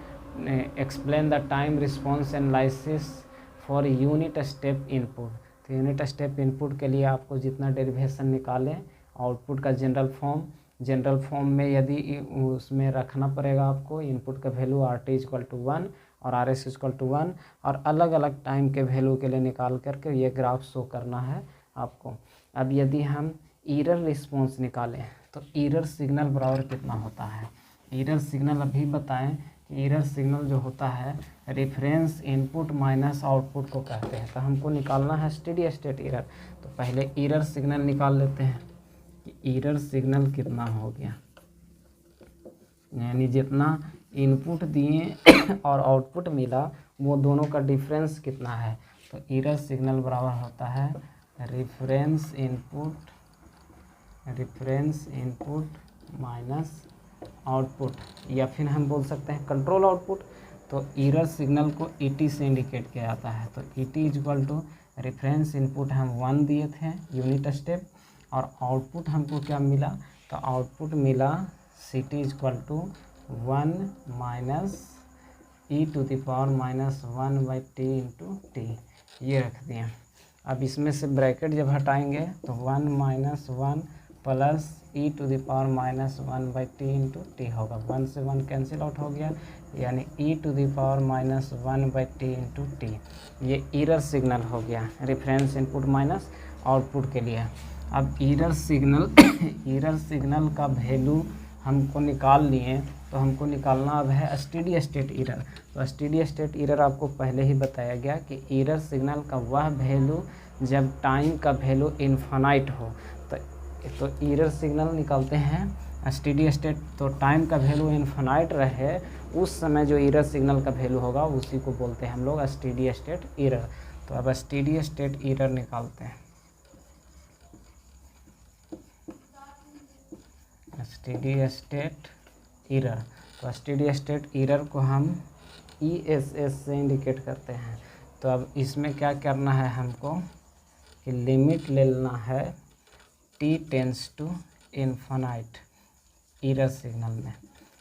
explain the time response analysis for unit step input, तो यूनिट स्टेप इनपुट के लिए आपको जितना डेरिवेशन निकालें आउटपुट का जनरल फॉर्म में यदि उसमें रखना पड़ेगा आपको इनपुट का वैल्यू RT=1 और RS=1, और अलग अलग टाइम के वैल्यू के लिए निकाल करके ये ग्राफ शो करना है आपको। अब यदि हम एरर रिस्पॉन्स निकालें तो एरर सिग्नल बराबर कितना होता है, एरर सिग्नल अभी बताएं कि एरर सिग्नल जो होता है रेफरेंस इनपुट माइनस आउटपुट को कहते हैं। तो हमको निकालना है स्टेडी स्टेट एरर, तो पहले एरर सिग्नल निकाल लेते हैं कि एरर सिग्नल कितना हो गया, यानी जितना इनपुट दिए और आउटपुट मिला वो दोनों का डिफरेंस कितना है। तो एरर सिग्नल बराबर होता है रेफरेंस इनपुट माइनस आउटपुट, या फिर हम बोल सकते हैं कंट्रोल आउटपुट। तो एरर सिग्नल को ET से इंडिकेट किया जाता है, तो ET रेफरेंस इनपुट हम 1 दिए थे यूनिट स्टेप, और आउटपुट हमको क्या मिला, तो आउटपुट मिला CT=1 minus e⁻⁻1/t into T, ये रख दिए। अब इसमें से ब्रैकेट जब हटाएंगे तो 1 minus 1 plus e⁻⁻1/t into T होगा, 1 से 1 कैंसिल आउट हो गया, यानी e⁻⁻1/t इंटू टी। ये एरर सिग्नल हो गया रेफरेंस इनपुट माइनस आउटपुट के लिए। अब एरर सिग्नल का वैल्यू हमको निकाल लिए, तो हमको निकालना अब है स्टेडी स्टेट एरर। तो स्टेडी स्टेट एरर आपको पहले ही बताया गया कि एरर सिग्नल का वह वैल्यू जब टाइम का वैल्यू इन्फिनाइट हो, तो एरर सिग्नल निकालते हैं स्टेडी स्टेट, तो टाइम का वैल्यू इन्फिनाइट रहे उस समय जो एरर सिग्नल का वैल्यू होगा उसी को बोलते हैं हम लोग स्टेडी स्टेट एरर। तो अब स्टेडी स्टेट एरर निकालते हैं। स्टेडी स्टेट एरर, तो स्टेडी स्टेट एरर को हम ESS से इंडिकेट करते हैं। तो अब इसमें क्या करना है हमको कि लिमिट ले लेना है t tends to infinite error signal में,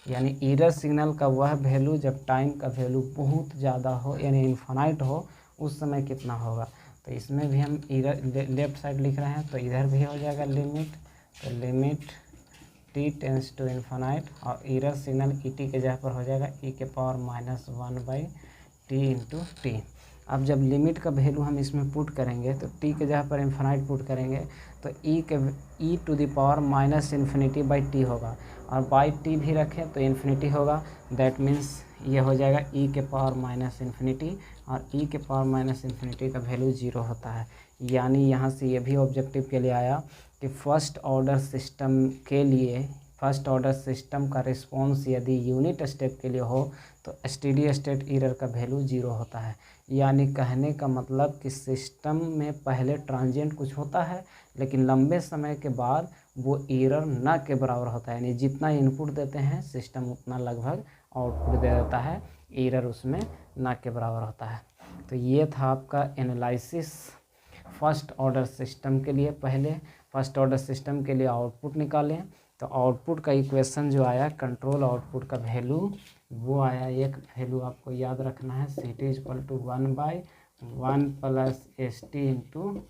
यानी एरर सिग्नल का वह वैल्यू जब टाइम का वैल्यू बहुत ज़्यादा हो यानी इन्फिनाइट हो उस समय कितना होगा। तो इसमें भी हम एरर लेफ्ट साइड लिख रहे हैं तो इधर भी हो जाएगा लिमिट, तो limit t tends to infinite और एरर सिग्नल ET के जगह पर हो जाएगा e⁻⁻1/t इंटू टी। अब जब लिमिट का वैल्यू हम इसमें पुट करेंगे तो t के जगह पर इन्फिनाइट पुट करेंगे तो e⁻∞/t होगा और बाई t भी रखें तो इन्फिनिटी होगा। दैट मीन्स ये हो जाएगा e⁻∞ और e⁻∞ का वैल्यू 0 होता है। यानी यहाँ से ये भी ऑब्जेक्टिव के लिए आया कि फर्स्ट ऑर्डर सिस्टम का रिस्पॉन्स यदि यूनिट स्टेप के लिए हो तो स्टेडी स्टेट एरर का वैल्यू 0 होता है। यानी कहने का मतलब कि सिस्टम में पहले ट्रांजिएंट कुछ होता है लेकिन लंबे समय के बाद वो एरर ना के बराबर होता है, यानी जितना इनपुट देते हैं सिस्टम उतना लगभग आउटपुट दे देता है, एरर उसमें ना के बराबर होता है। तो ये था आपका एनालिसिस फर्स्ट ऑर्डर सिस्टम के लिए। पहले फर्स्ट ऑर्डर सिस्टम के लिए आउटपुट निकालें तो आउटपुट का इक्वेशन जो आया कंट्रोल आउटपुट का वैल्यू वो आया, एक वैल्यू आपको याद रखना है CT = 1/1 + ST इंटू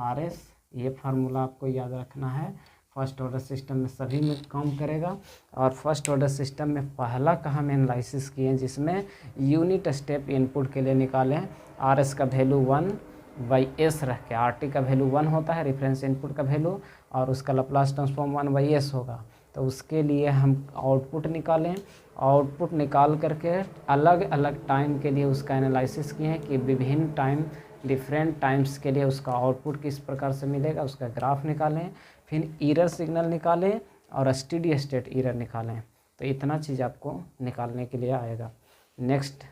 RS। ये फार्मूला आपको याद रखना है। फर्स्ट ऑर्डर सिस्टम में सभी में काम करेगा। और फर्स्ट ऑर्डर सिस्टम में पहला का हम एनालिसिस किए जिसमें यूनिट स्टेप इनपुट के लिए निकालें RS का वैल्यू 1/s रख के, RT का वैल्यू 1 होता है रेफरेंस इनपुट का वैल्यू और उसका लैप्लस ट्रांसफॉर्म 1/s होगा। तो उसके लिए हम आउटपुट निकालें, आउटपुट निकाल करके अलग अलग टाइम के लिए उसका एनालिसिस किए हैं कि विभिन्न टाइम डिफरेंट टाइम्स के लिए उसका आउटपुट किस प्रकार से मिलेगा, उसका ग्राफ निकालें, फिर एरर सिग्नल निकालें और स्टेडी स्टेट एरर निकालें। तो इतना चीज़ आपको निकालने के लिए आएगा। नेक्स्ट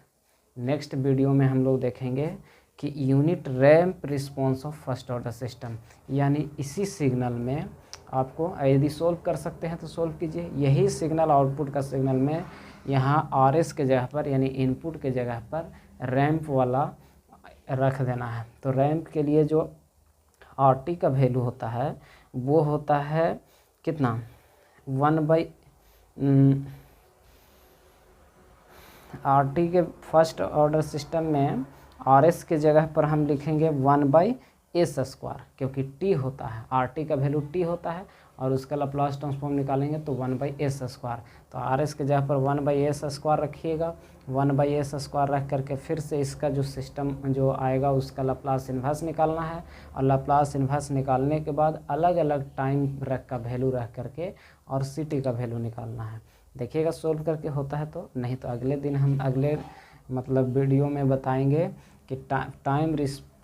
वीडियो में हम लोग देखेंगे कि unit ramp response of first order system, यानी इसी सिग्नल में आपको यदि सोल्व कर सकते हैं तो सोल्व कीजिए। यही सिग्नल आउटपुट का सिग्नल में यहाँ RS के जगह पर यानी इनपुट के जगह पर रैंप वाला रख देना है। तो रैंप के लिए जो RT का वैल्यू होता है वो होता है कितना 1/RT के फर्स्ट ऑर्डर सिस्टम में RS के जगह पर हम लिखेंगे 1/s², क्योंकि t होता है, RT का वैल्यू t होता है और उसका लैप्लस ट्रांसफॉर्म निकालेंगे तो 1/s²। तो RS के जगह पर 1/s² रखिएगा। 1/s² रख करके फिर से इसका जो सिस्टम जो आएगा उसका लैप्लस इन्वर्स निकालना है और लैप्लस इन्वर्स निकालने के बाद अलग अलग टाइम का वैल्यू रख करके और CT का वैल्यू निकालना है। देखिएगा सोल्व करके होता है तो, नहीं तो अगले दिन हम अगले वीडियो में बताएंगे कि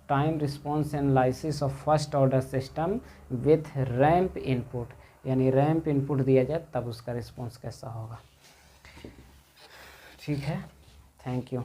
time response analysis of first order system with ramp input, यानी रैंप इनपुट दिया जाए तब उसका रिस्पॉन्स कैसा होगा। ठीक है, थैंक यू।